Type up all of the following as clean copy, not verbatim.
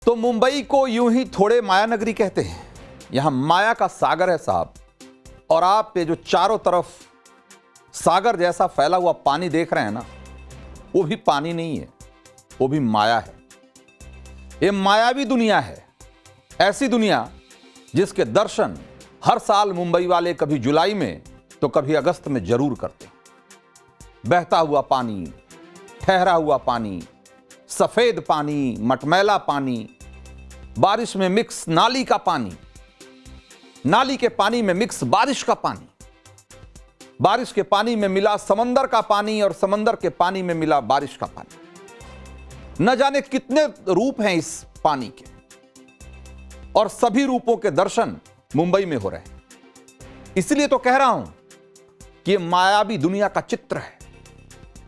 तो मुंबई को यूं ही थोड़े माया नगरी कहते हैं। यहां माया का सागर है साहब। और आप ये जो चारों तरफ सागर जैसा फैला हुआ पानी देख रहे हैं ना, वो भी पानी नहीं है, वो भी माया है। ये मायावी दुनिया है, ऐसी दुनिया जिसके दर्शन हर साल मुंबई वाले कभी जुलाई में तो कभी अगस्त में जरूर करते हैं। बहता हुआ पानी, ठहरा हुआ पानी, सफेद पानी, मटमैला पानी, बारिश में मिक्स नाली का पानी, नाली के पानी में मिक्स बारिश का पानी, बारिश के पानी में मिला समंदर का पानी और समंदर के पानी में मिला बारिश का पानी। न जाने कितने रूप हैं इस पानी के, और सभी रूपों के दर्शन मुंबई में हो रहे हैं। इसलिए तो कह रहा हूं कि यह मायावी दुनिया का चित्र है।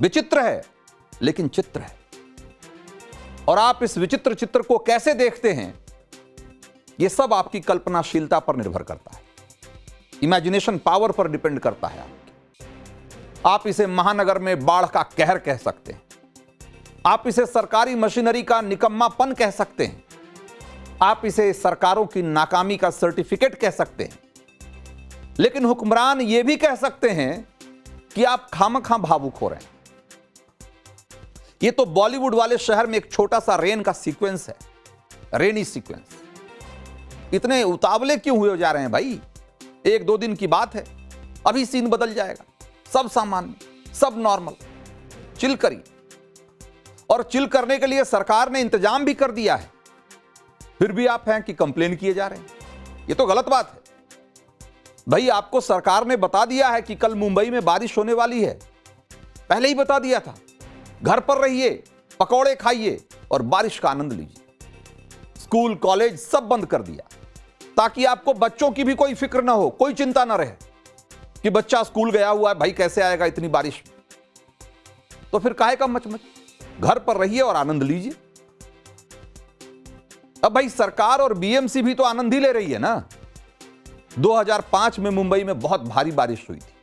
विचित्र है लेकिन चित्र है। और आप इस विचित्र चित्र को कैसे देखते हैं, यह सब आपकी कल्पनाशीलता पर निर्भर करता है, इमेजिनेशन पावर पर डिपेंड करता है आपकी। आप इसे महानगर में बाढ़ का कहर कह सकते हैं, आप इसे सरकारी मशीनरी का निकम्मापन कह सकते हैं, आप इसे सरकारों की नाकामी का सर्टिफिकेट कह सकते हैं, लेकिन हुक्मरान यह भी कह सकते हैं कि आप खामखा भावुक हो रहे हैं। यह तो बॉलीवुड वाले शहर में एक छोटा सा रेन का सीक्वेंस है, रेनी सीक्वेंस। इतने उतावले क्यों हुए जा रहे हैं भाई? एक दो दिन की बात है, अभी सीन बदल जाएगा। सब सामान्य, सब नॉर्मल, चिल करिए। और चिल करने के लिए सरकार ने इंतजाम भी कर दिया है, फिर भी आप हैं कि कंप्लेन किए जा रहे हैं। यह तो गलत बात है भाई। आपको सरकार ने बता दिया है कि कल मुंबई में बारिश होने वाली है, पहले ही बता दिया था। घर पर रहिए, पकौड़े खाइए और बारिश का आनंद लीजिए। स्कूल कॉलेज सब बंद कर दिया ताकि आपको बच्चों की भी कोई फिक्र ना हो, कोई चिंता ना रहे कि बच्चा स्कूल गया हुआ है, भाई कैसे आएगा इतनी बारिश में। तो फिर काहे का मचमच, घर पर रहिए और आनंद लीजिए। अब भाई सरकार और बीएमसी भी तो आनंद ही ले रही है ना। 2005 में मुंबई में बहुत भारी बारिश हुई थी,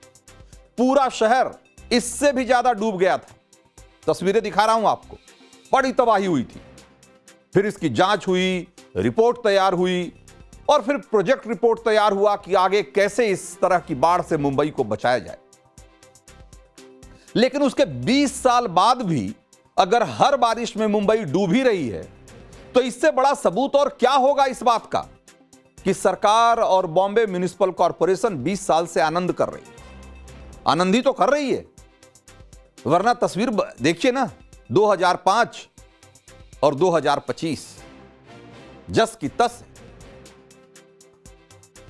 पूरा शहर इससे भी ज्यादा डूब गया था। तस्वीरें दिखा रहा हूं आपको, बड़ी तबाही हुई थी। फिर इसकी जांच हुई, रिपोर्ट तैयार हुई, और फिर प्रोजेक्ट रिपोर्ट तैयार हुआ कि आगे कैसे इस तरह की बाढ़ से मुंबई को बचाया जाए। लेकिन उसके 20 साल बाद भी अगर हर बारिश में मुंबई डूब ही रही है, तो इससे बड़ा सबूत और क्या होगा इस बात का कि सरकार और बॉम्बे म्युनिसिपल कॉरपोरेशन 20 साल से आनंद कर रही है। आनंद ही तो कर रही है, वरना तस्वीर देखिए ना, 2005 और 2025 जस की तस है।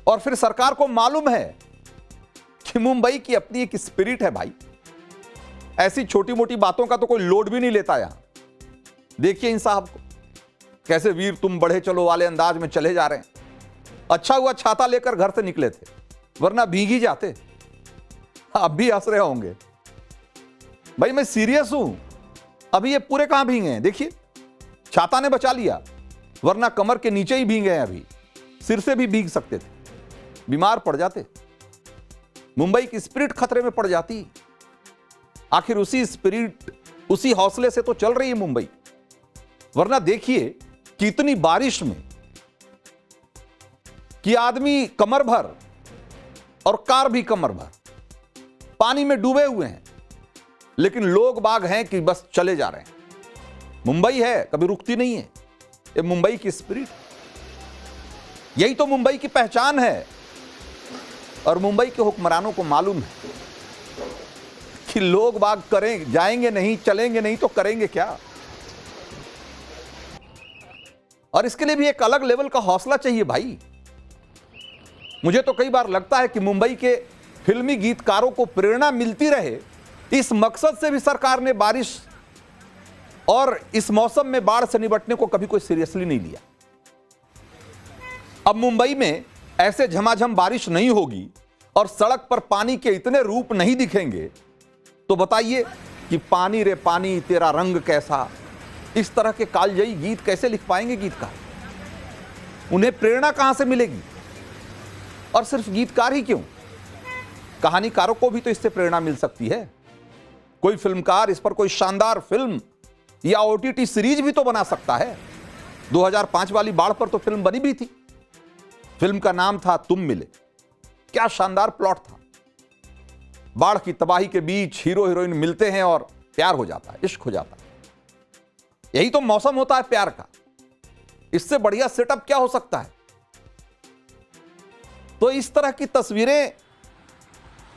और फिर सरकार को मालूम है कि मुंबई की अपनी एक स्पिरिट है भाई। ऐसी छोटी मोटी बातों का तो कोई लोड भी नहीं लेता यहां। देखिए इन साहब को कैसे वीर तुम बढ़े चलो वाले अंदाज में चले जा रहे हैं। अच्छा हुआ छाता लेकर घर से निकले थे, वरना भीग ही जाते। अब भी हंस रहे होंगे भाई, मैं सीरियस हूं। अभी ये पूरे कहां भीगे हैं, देखिए छाता ने बचा लिया, वरना कमर के नीचे ही भीगे हैं। अभी सिर से भी भीग सकते थे, बीमार पड़ जाते। मुंबई की स्पिरिट खतरे में पड़ जाती। आखिर उसी स्पिरिट, उसी हौसले से तो चल रही है मुंबई। वरना देखिए कि इतनी बारिश में कि आदमी कमर भर और कार भी कमर भर पानी में डूबे हुए हैं, लेकिन लोग बाग हैं कि बस चले जा रहे हैं। मुंबई है, कभी रुकती नहीं है। ये मुंबई की स्पिरिट, यही तो मुंबई की पहचान है। और मुंबई के हुक्मरानों को मालूम है कि लोग बाग करें, जाएंगे नहीं, चलेंगे नहीं तो करेंगे क्या। और इसके लिए भी एक अलग लेवल का हौसला चाहिए भाई। मुझे तो कई बार लगता है कि मुंबई के फिल्मी गीतकारों को प्रेरणा मिलती रहे, इस मकसद से भी सरकार ने बारिश और इस मौसम में बाढ़ से निपटने को कभी कोई सीरियसली नहीं लिया। अब मुंबई में ऐसे झमाझम बारिश नहीं होगी और सड़क पर पानी के इतने रूप नहीं दिखेंगे, तो बताइए कि पानी रे पानी तेरा रंग कैसा, इस तरह के कालजयी गीत कैसे लिख पाएंगे गीतकार? उन्हें प्रेरणा कहां से मिलेगी? और सिर्फ गीतकार ही क्यों, कहानीकारों को भी तो इससे प्रेरणा मिल सकती है। कोई फिल्मकार इस पर कोई शानदार फिल्म या ओटीटी सीरीज भी तो बना सकता है। 2005 वाली बाढ़ पर तो फिल्म बनी भी थी। फिल्म का नाम था तुम मिले। क्या शानदार प्लॉट था। बाढ़ की तबाही के बीच हीरो हीरोइन मिलते हैं और प्यार हो जाता है, इश्क हो जाता है। यही तो मौसम होता है प्यार का। इससे बढ़िया सेटअप क्या हो सकता है। तो इस तरह की तस्वीरें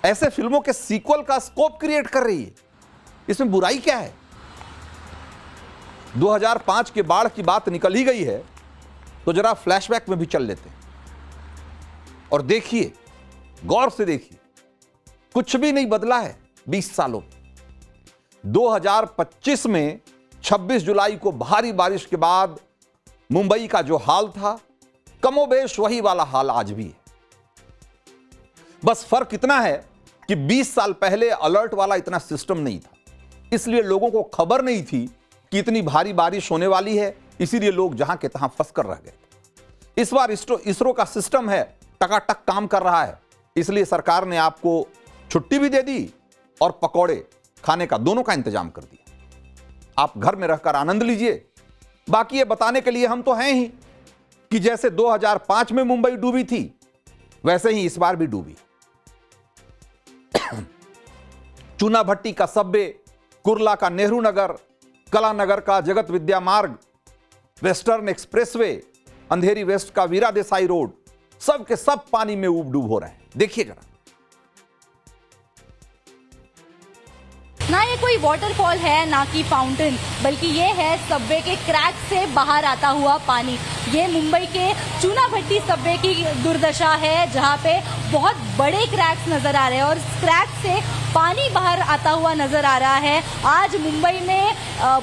ऐसे फिल्मों के सीक्वल का स्कोप क्रिएट कर रही है। इसमें बुराई क्या है। 2005 के बाढ़ की बात निकल ही गई है तो जरा फ्लैशबैक में भी चल लेते हैं और देखिए, गौर से देखिए, कुछ भी नहीं बदला है 20 सालों में। 2025 में 26 जुलाई को भारी बारिश के बाद मुंबई का जो हाल था, कमोबेश वही वाला हाल आज भी है। बस फर्क इतना है कि 20 साल पहले अलर्ट वाला इतना सिस्टम नहीं था, इसलिए लोगों को खबर नहीं थी कि इतनी भारी बारिश होने वाली है, इसीलिए लोग जहां के तहां फंस कर रह गए। इस बार इसरो का सिस्टम है, टकाटक काम कर रहा है, इसलिए सरकार ने आपको छुट्टी भी दे दी और पकौड़े खाने का दोनों का इंतजाम कर दिया। आप घर में रहकर आनंद लीजिए। बाकी ये बताने के लिए हम तो हैं ही कि जैसे 2005 में मुंबई डूबी थी, वैसे ही इस बार भी डूबी। चूना भट्टी का सबवे, कुर्ला का नेहरू नगर, कला नगर का जगत विद्या मार्ग, वेस्टर्न एक्सप्रेसवे, अंधेरी वेस्ट का वीरा देसाई रोड, सब के सब पानी में ऊब डूब हो रहे हैं। देखिए जरा। ना ये कोई वाटरफॉल है ना कि फाउंटेन, बल्कि ये है सबवे के क्रैक से बाहर आता हुआ पानी। ये मुंबई के चूना भट्टी सबवे की दुर्दशा है, जहाँ पे बहुत बड़े क्रैक्स नजर आ रहे हैं और क्रैक से पानी बाहर आता हुआ नजर आ रहा है। आज मुंबई में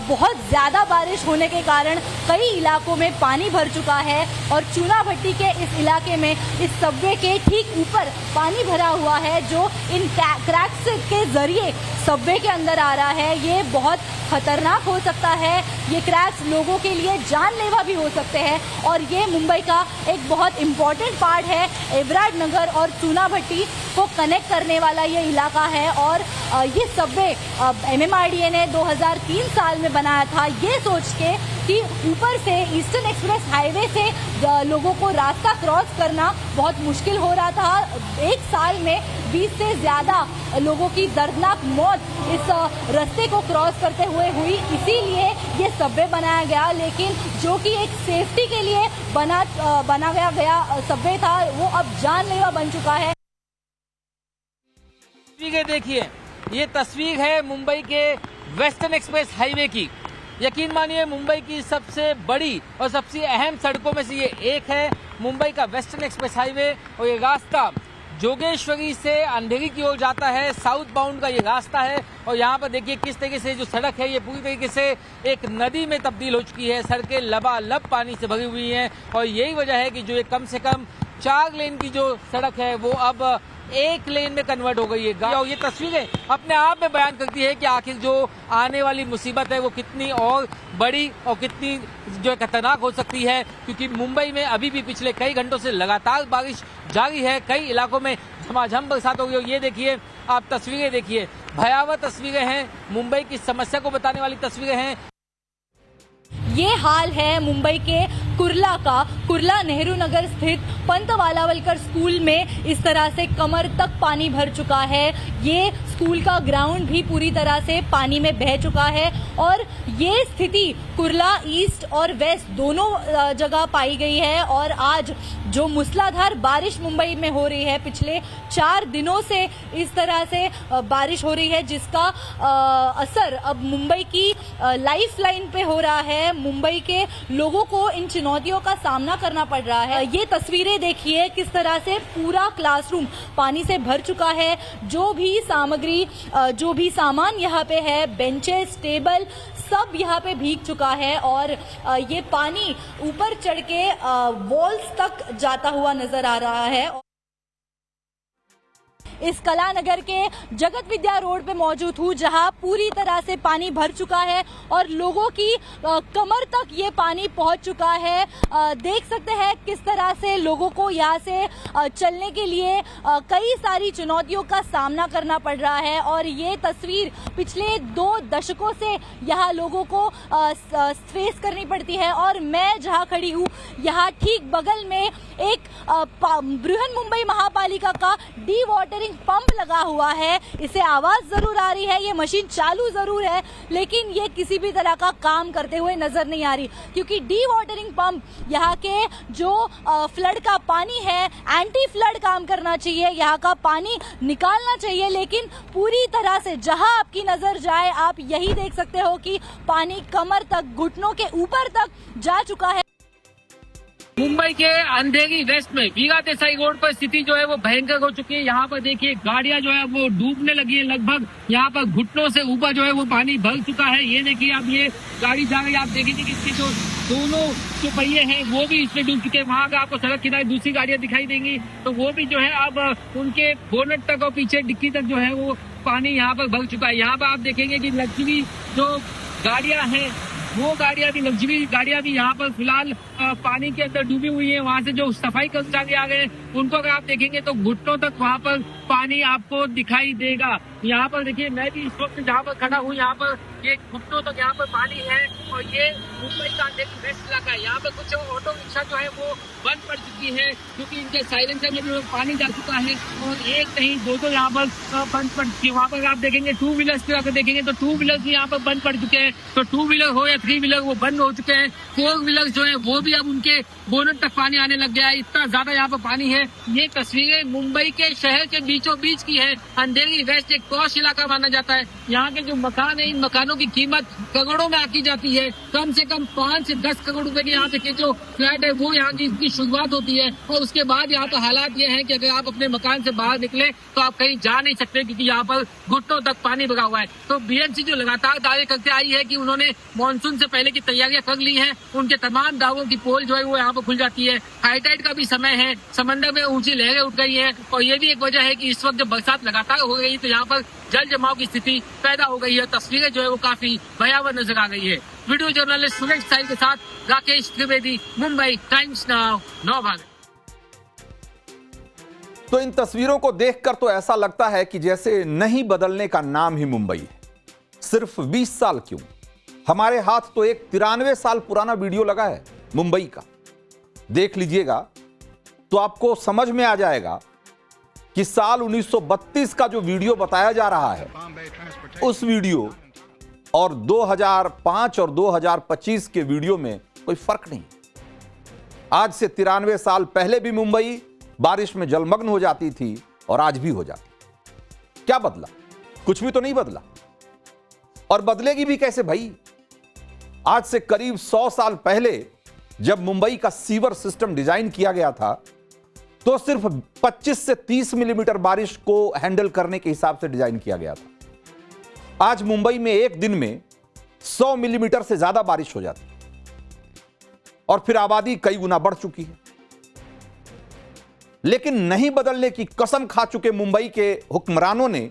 बहुत ज़्यादा बारिश होने के कारण कई इलाकों में पानी भर चुका है और चूना भट्टी के इस इलाके में इस सबवे के ठीक ऊपर पानी भरा हुआ है, जो इन क्रैक्स के जरिए सबवे के अंदर आ रहा है। ये बहुत खतरनाक हो सकता है। ये क्रैक्स लोगों के लिए जानलेवा भी हो सकते हैं और ये मुंबई का एक बहुत इम्पोर्टेंट पार्ट है। एवराड नगर और चूना भट्टी को कनेक्ट करने वाला ये इलाका है और ये सबवे MMRDA ने 2003 साल में बनाया था, ये सोच के कि ऊपर से ईस्टर्न एक्सप्रेस हाईवे से लोगों को रास्ता क्रॉस करना बहुत मुश्किल हो रहा था। एक साल में 20 से ज़्यादा लोगों की दर्दनाक मौत इस रास्ते को क्रॉस करते हुए हुई, इसीलिए ये सबवे बनाया गया। लेकिन जो कि एक सेफ्टी के लिए बनाया गया सबवे था, वो अब जानलेवा बन चुका है। देखिए, ये तस्वीर है मुंबई के वेस्टर्न एक्सप्रेस हाईवे की। यकीन मानिए, मुंबई की सबसे बड़ी और सबसे अहम सड़कों में से ये एक है, मुंबई का वेस्टर्न एक्सप्रेस हाईवे। और ये रास्ता जोगेश्वरी से अंधेरी की ओर जाता है, साउथ बाउंड का ये रास्ता है। और यहाँ पर देखिए किस तरीके से जो सड़क है ये पूरी तरीके से एक नदी में तब्दील हो चुकी है। सड़कें लबालब पानी से भरी हुई हैं और यही वजह है कि जो ये कम से कम 4 लेन की जो सड़क है वो अब 1 लेन में कन्वर्ट हो गई है। और ये तस्वीरें अपने आप में बयान करती है कि आखिर जो आने वाली मुसीबत है वो कितनी और बड़ी और कितनी जो खतरनाक हो सकती है, क्योंकि मुंबई में अभी भी पिछले कई घंटों से लगातार बारिश जारी है। कई इलाकों में झमाझम बरसात हो गई। ये देखिए, आप तस्वीरें देखिए, भयावह तस्वीरें हैं, मुंबई की समस्या को बताने वाली तस्वीरें हैं। ये हाल है मुंबई के कुर्ला का। कुर्ला नेहरू नगर स्थित पंत वालावलकर स्कूल में इस तरह से कमर तक पानी भर चुका है। ये स्कूल का ग्राउंड भी पूरी तरह से पानी में बह चुका है और ये स्थिति कुर्ला ईस्ट और वेस्ट दोनों जगह पाई गई है। और आज जो मूसलाधार बारिश मुंबई में हो रही है, पिछले 4 दिनों से इस तरह से बारिश हो रही है, जिसका असर अब मुंबई की लाइफ लाइन पे हो रहा है। मुंबई के लोगों को इन चुनौतियों का सामना करना पड़ रहा है। ये तस्वीरें देखिए किस तरह से पूरा क्लासरूम पानी से भर चुका है। जो भी सामग्री, जो भी सामान यहाँ पे है, बेंचेस, टेबल, सब यहाँ पे भीग चुका है और ये पानी ऊपर चढ़ के वॉल्स तक जाता हुआ नजर आ रहा है। इस कलानगर के जगत विद्या रोड पे मौजूद हूँ, जहां पूरी तरह से पानी भर चुका है और लोगों की कमर तक ये पानी पहुंच चुका है। देख सकते हैं किस तरह से लोगों को यहाँ से चलने के लिए कई सारी चुनौतियों का सामना करना पड़ रहा है और ये तस्वीर पिछले 2 दशकों से यहाँ लोगों को फेस करनी पड़ती है। और मैं जहाँ खड़ी हूँ यहाँ ठीक बगल में एक बृहन मुंबई महापालिका का डी वाटरिंग पंप लगा हुआ है। इसे आवाज जरूर आ रही है, ये मशीन चालू जरूर है, लेकिन ये किसी भी तरह का काम करते हुए नजर नहीं आ रही, क्योंकि डी वाटरिंग पंप यहाँ के जो फ्लड का पानी है, एंटी फ्लड काम करना चाहिए, यहाँ का पानी निकालना चाहिए, लेकिन पूरी तरह से जहां आपकी नजर जाए आप यही देख सकते हो कि पानी कमर तक, घुटनों के ऊपर तक जा चुका है। मुंबई के अंधेरी वेस्ट में वीरा देसाई रोड पर स्थिति जो है वो भयंकर हो चुकी है। यहाँ पर देखिए गाड़ियां जो है वो डूबने लगी है, लगभग यहाँ पर घुटनों से ऊपर जो है वो पानी भर चुका है। ये देखिए अब ये गाड़ी जा रही है, आप देखेंगे कि इसके जो दोनों जो पहिए हैं वो भी इसमें डूब चुके हैं। वहां अगर आपको सड़क किनारे दूसरी गाड़ियां दिखाई देंगी तो वो भी जो है अब उनके बोनट तक और पीछे डिक्की तक जो है वो पानी यहाँ पर भर चुका है। यहाँ पर आप देखेंगे कि लग्जरी जो गाड़ियां हैं वो गाड़ियां भी, लग्जरी गाड़ियां भी यहाँ पर फिलहाल पानी के अंदर डूबी हुई है। वहां से जो सफाई कर्मचारी आ गए उनको अगर आप देखेंगे तो घुटनों तक वहां पर पानी आपको दिखाई देगा। यहाँ पर देखिए मैं भी इस वक्त जहाँ पर खड़ा हूँ यहाँ पर ये घुटनों तक यहाँ पर पानी है और ये मुंबई का अंधेरी वेस्ट इलाका है। यहाँ पर कुछ ऑटो रिक्शा जो है वो बंद पड़ चुकी है क्योंकि इनके साइलेंसर में जो पानी जा चुका है और एक नहीं 2 यहाँ पर बंद पड़ चुकी है। वहाँ पर आप देखेंगे 2 व्हीलर्स की अगर देखेंगे तो 2 व्हीलर्स भी यहाँ पर बंद पड़ चुके हैं। तो 2 व्हीलर हो या 3 व्हीलर वो बंद हो चुके हैं। 4 व्हीलर्स जो है वो भी अब उनके बोनट तक पानी आने लग गया है, इतना ज्यादा यहाँ पर पानी है। ये तस्वीरें मुंबई के शहर के बीचों बीच की है। अंधेरी वेस्ट एक पॉश इलाका माना जाता है। यहाँ के जो मकान है इन मकानों की कीमत करोड़ों में आकी जाती है। कम से कम 5 से 10 करोड़ रुपए के यहाँ पे जो फ्लैट है वो यहाँ की इसकी शुरुआत होती है और उसके बाद यहाँ पर हालात ये है कि अगर आप अपने मकान से बाहर निकले तो आप कहीं जा नहीं सकते क्योंकि यहाँ पर घुटनों तक पानी भरा हुआ है। तो बीएमसी जो लगातार दावे करते आई है कि उन्होंने मानसून से पहले की तैयारियां कर ली हैं, उनके तमाम दावों की पोल जो है वो यहाँ पर खुल जाती है। हाई टाइड का भी समय है, समंदर में ऊंची लहरें उठ गई है और ये भी एक वजह है कि इस वक्त जब बरसात लगातार हो गई तो यहाँ पर जल जमाव की स्थिति पैदा हो गई है। तस्वीरें जो है वो काफी भयावह नजर आ गई है। वीडियो जर्नलिस्ट सुरेश साहिल के साथ राकेश त्रिवेदी, मुंबई टाइम्स नाउ, नौ भारत। तो इन तस्वीरों को देखकर तो ऐसा लगता है कि जैसे नहीं बदलने का नाम ही मुंबई है। सिर्फ 20 साल क्यों, हमारे हाथ तो एक 93 साल पुराना वीडियो लगा है मुंबई का, देख लीजिएगा तो आपको समझ में आ जाएगा कि साल 1932 का जो वीडियो बताया जा रहा है उस वीडियो और 2005 और 2025 के वीडियो में कोई फर्क नहीं। आज से 93 साल पहले भी मुंबई बारिश में जलमग्न हो जाती थी और आज भी हो जाती। क्या बदला? कुछ भी तो नहीं बदला और बदलेगी भी कैसे भाई? आज से करीब 100 साल पहले जब मुंबई का सीवर सिस्टम डिजाइन किया गया था तो सिर्फ 25 से 30 मिलीमीटर बारिश को हैंडल करने के हिसाब से डिजाइन किया गया था। आज मुंबई में एक दिन में 100 मिलीमीटर से ज्यादा बारिश हो जाती और फिर आबादी कई गुना बढ़ चुकी है। लेकिन नहीं बदलने की कसम खा चुके मुंबई के हुक्मरानों ने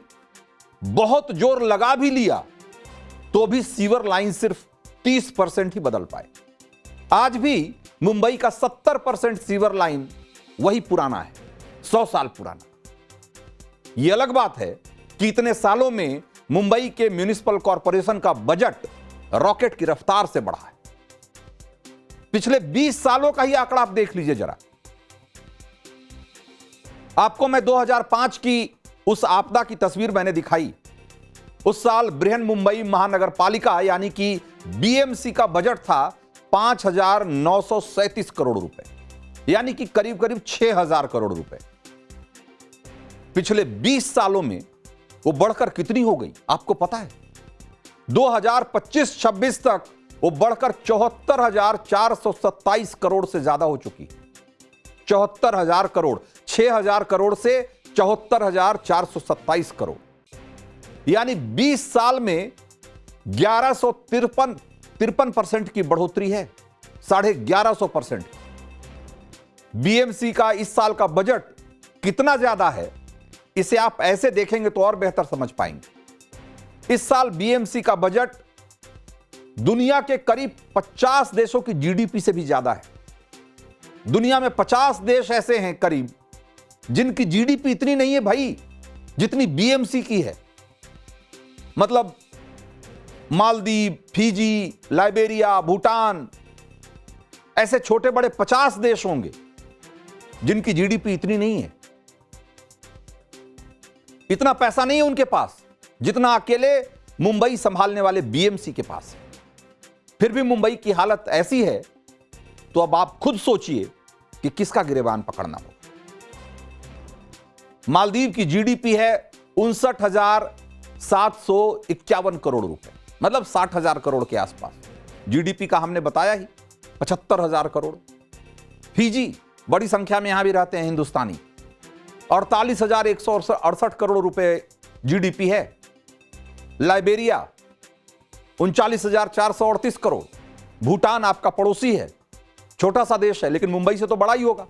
बहुत जोर लगा भी लिया तो भी सीवर लाइन सिर्फ 30% ही बदल पाए। आज भी मुंबई का 70% सीवर लाइन वही पुराना है, 100 साल पुराना। यह अलग बात है कि इतने सालों में मुंबई के म्युनिसिपल कॉरपोरेशन का बजट रॉकेट की रफ्तार से बढ़ा है। पिछले 20 सालों का ही आंकड़ा आप देख लीजिए जरा। आपको मैं 2005 की उस आपदा की तस्वीर मैंने दिखाई। उस साल बृहन मुंबई महानगर पालिका यानी कि बीएमसी का बजट था 5,937 करोड़ रुपए, यानी कि करीब करीब 6,000 करोड़ रुपए। पिछले 20 सालों में वो बढ़कर कितनी हो गई आपको पता है? 2025-26 तक वो बढ़कर 74,427 करोड़ से ज्यादा हो चुकी। 74,000 करोड़, 6,000 करोड़ से 74,427 करोड़, यानी 20 साल में 1153% की बढ़ोतरी है, 1150%। बीएमसी का इस साल का बजट कितना ज्यादा है इसे आप ऐसे देखेंगे तो और बेहतर समझ पाएंगे। इस साल बीएमसी का बजट दुनिया के करीब 50 देशों की जीडीपी से भी ज्यादा है। दुनिया में 50 देश ऐसे हैं करीब जिनकी जीडीपी इतनी नहीं है भाई जितनी बीएमसी की है। मतलब मालदीव, फिजी, लाइबेरिया, भूटान, ऐसे छोटे बड़े 50 देश होंगे जिनकी जीडीपी इतनी नहीं है। इतना पैसा नहीं है उनके पास जितना अकेले मुंबई संभालने वाले बीएमसी के पास है। फिर भी मुंबई की हालत ऐसी है तो अब आप खुद सोचिए कि किसका गिरेबान पकड़ना होगा। मालदीव की जीडीपी है 59,751 करोड़ रुपए, मतलब 60,000 करोड़ के आसपास। जीडीपी का हमने बताया ही 75,000 करोड़। फिजी, बड़ी संख्या में यहां भी रहते हैं हिंदुस्तानी, 48,168 करोड़ रुपए जीडीपी है। लाइबेरिया 39,438 करोड़। भूटान आपका पड़ोसी है, छोटा सा देश है लेकिन मुंबई से तो बड़ा ही होगा।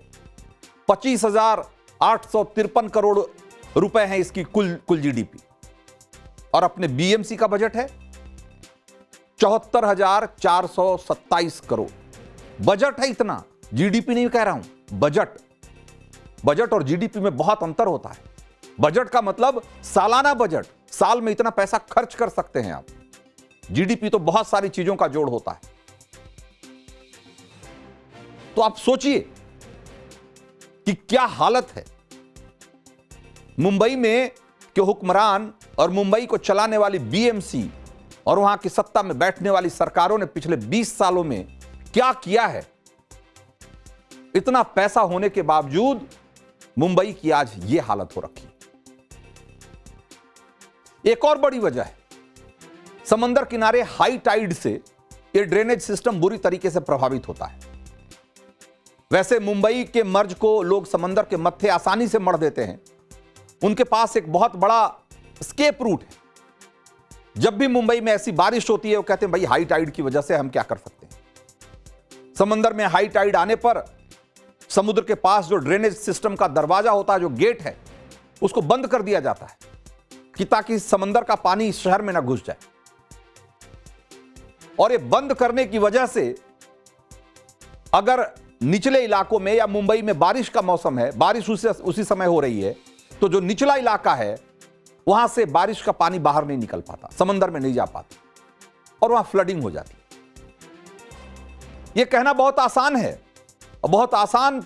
25,853 करोड़ रुपए है इसकी कुल जीडीपी। और अपने बीएमसी का बजट है 74,427 करोड़। बजट है इतना, जीडीपी नहीं कह रहा हूं, बजट और जीडीपी में बहुत अंतर होता है। बजट का मतलब सालाना बजट, साल में इतना पैसा खर्च कर सकते हैं आप। जीडीपी तो बहुत सारी चीजों का जोड़ होता है। तो आप सोचिए कि क्या हालत है। मुंबई में के हुक्मरान और मुंबई को चलाने वाली बीएमसी और वहां की सत्ता में बैठने वाली सरकारों ने पिछले 20 सालों में क्या किया है। इतना पैसा होने के बावजूद मुंबई की आज यह हालत हो रखी है। एक और बड़ी वजह है, समंदर किनारे हाई टाइड से यह ड्रेनेज सिस्टम बुरी तरीके से प्रभावित होता है। वैसे मुंबई के मर्ज को लोग समंदर के मत्थे आसानी से मढ़ देते हैं। उनके पास एक बहुत बड़ा स्केप रूट है। जब भी मुंबई में ऐसी बारिश होती है वो कहते हैं भाई हाई टाइड की वजह से हम क्या कर सकते हैं। समंदर में हाई टाइड आने पर समुद्र के पास जो ड्रेनेज सिस्टम का दरवाजा होता है, जो गेट है, उसको बंद कर दिया जाता है कि ताकि समंदर का पानी शहर में ना घुस जाए। और ये बंद करने की वजह से अगर निचले इलाकों में या मुंबई में बारिश का मौसम है, बारिश उसी समय हो रही है, तो जो निचला इलाका है वहां से बारिश का पानी बाहर नहीं निकल पाता, समंदर में नहीं जा पाता और वहां फ्लडिंग हो जाती। यह कहना बहुत आसान है और बहुत आसान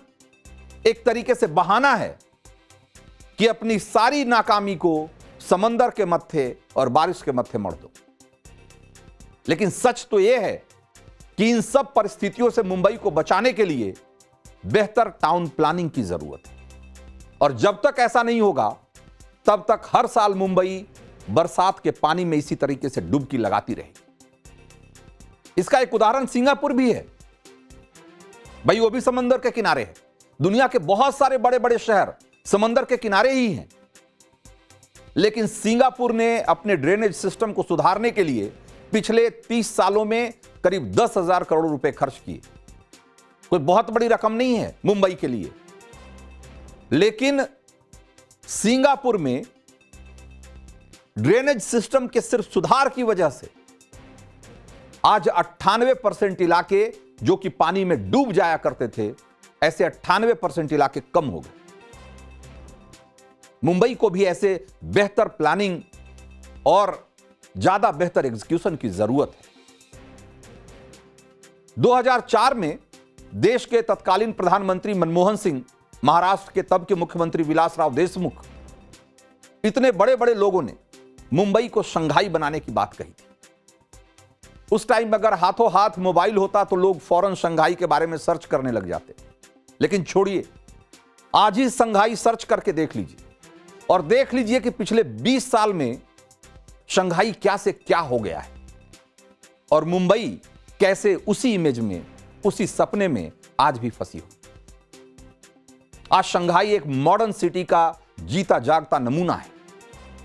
एक तरीके से बहाना है कि अपनी सारी नाकामी को समंदर के मत्थे और बारिश के मत्थे मढ़ दो। लेकिन सच तो यह है कि इन सब परिस्थितियों से मुंबई को बचाने के लिए बेहतर टाउन प्लानिंग की जरूरत है। और जब तक ऐसा नहीं होगा तब तक हर साल मुंबई बरसात के पानी में इसी तरीके से डुबकी लगाती रहेगी। इसका एक उदाहरण सिंगापुर भी है भाई, वो भी समंदर के किनारे है। दुनिया के बहुत सारे बड़े बड़े शहर समंदर के किनारे ही हैं, लेकिन सिंगापुर ने अपने ड्रेनेज सिस्टम को सुधारने के लिए पिछले 30 सालों में करीब 10,000 करोड़ रुपए खर्च किए। कोई बहुत बड़ी रकम नहीं है मुंबई के लिए, लेकिन सिंगापुर में ड्रेनेज सिस्टम के सिर्फ सुधार की वजह से आज 98% इलाके जो कि पानी में डूब जाया करते थे, ऐसे 98% इलाके कम हो गए। मुंबई को भी ऐसे बेहतर प्लानिंग और ज्यादा बेहतर एग्जीक्यूशन की जरूरत है। 2004 में देश के तत्कालीन प्रधानमंत्री मनमोहन सिंह, महाराष्ट्र के तब के मुख्यमंत्री विलासराव देशमुख, इतने बड़े बड़े लोगों ने मुंबई को शंघाई बनाने की बात कही थी। उस टाइम अगर हाथों हाथ मोबाइल होता तो लोग फौरन शंघाई के बारे में सर्च करने लग जाते। लेकिन छोड़िए, आज ही शंघाई सर्च करके देख लीजिए और देख लीजिए कि पिछले 20 साल में शंघाई क्या से क्या हो गया है और मुंबई कैसे उसी इमेज में, उसी सपने में आज भी फंसी हो। आज शंघाई एक मॉडर्न सिटी का जीता जागता नमूना है।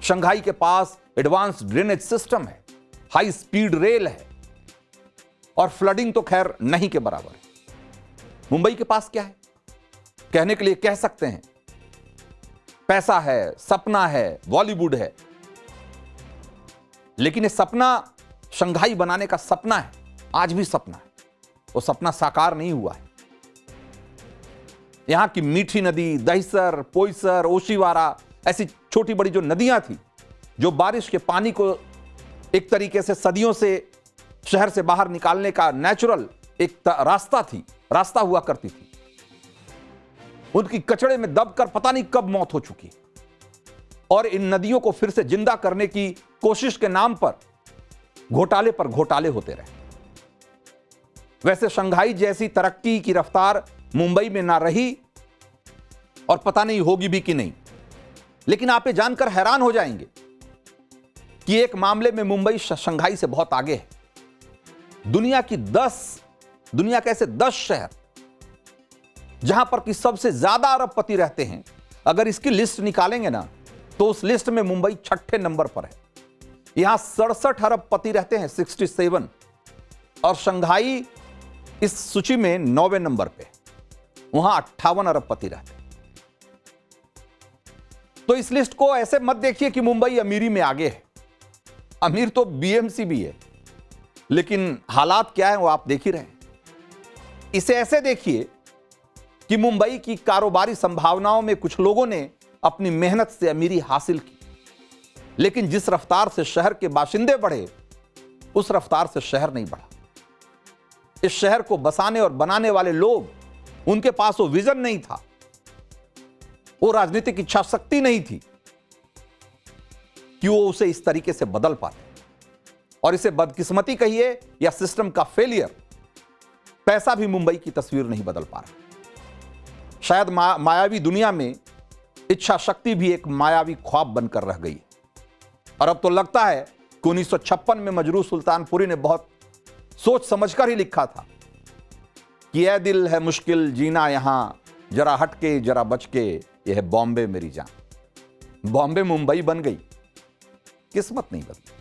शंघाई के पास एडवांस ड्रेनेज सिस्टम है, हाई स्पीड रेल है और फ्लडिंग तो खैर नहीं के बराबर है। मुंबई के पास क्या है? कहने के लिए कह सकते हैं पैसा है, सपना है, बॉलीवुड है, लेकिन ये सपना शंघाई बनाने का सपना है, आज भी सपना है, वो सपना साकार नहीं हुआ है। यहां की मीठी नदी, दहिसर, पोईसर, ओशीवारा, ऐसी छोटी बड़ी जो नदियां थी, जो बारिश के पानी को एक तरीके से सदियों से शहर से बाहर निकालने का नेचुरल एक रास्ता हुआ करती थी, उनकी कचड़े में दबकर पता नहीं कब मौत हो चुकी। और इन नदियों को फिर से जिंदा करने की कोशिश के नाम पर घोटाले होते रहे। वैसे शंघाई जैसी तरक्की की रफ्तार मुंबई में ना रही और पता नहीं होगी भी कि नहीं, लेकिन आप ये जानकर हैरान हो जाएंगे कि एक मामले में मुंबई शंघाई से बहुत आगे है। दुनिया के ऐसे 10 शहर जहां पर कि सबसे ज्यादा अरबपति रहते हैं, अगर इसकी लिस्ट निकालेंगे ना तो उस लिस्ट में मुंबई 6ठे नंबर पर है। यहां 67 अरबपति रहते हैं, 67, और शंघाई इस सूची में 9वें नंबर पे, वहां 58 अरबपति रहते हैं। तो इस लिस्ट को ऐसे मत देखिए कि मुंबई अमीरी में आगे है, अमीर तो बीएमसी भी है, लेकिन हालात क्या है वो आप देख ही रहे हैं। इसे ऐसे देखिए कि मुंबई की कारोबारी संभावनाओं में कुछ लोगों ने अपनी मेहनत से अमीरी हासिल की, लेकिन जिस रफ्तार से शहर के बाशिंदे बढ़े उस रफ्तार से शहर नहीं बढ़ा। इस शहर को बसाने और बनाने वाले लोग, उनके पास वो विजन नहीं था, वो राजनीतिक इच्छा शक्ति नहीं थी कि वो उसे इस तरीके से बदल पाते। और इसे बदकिस्मती कहिए या सिस्टम का फेलियर, पैसा भी मुंबई की तस्वीर नहीं बदल पा रहा। शायद मायावी दुनिया में इच्छा शक्ति भी एक मायावी ख्वाब बनकर रह गई। और अब तो लगता है कि 1956 में मजरू सुल्तानपुरी ने बहुत सोच समझकर ही लिखा था कि ऐ दिल है मुश्किल जीना यहां, जरा हटके जरा बचके, यह है बॉम्बे मेरी जान। बॉम्बे मुंबई बन गई, किस्मत नहीं बदली।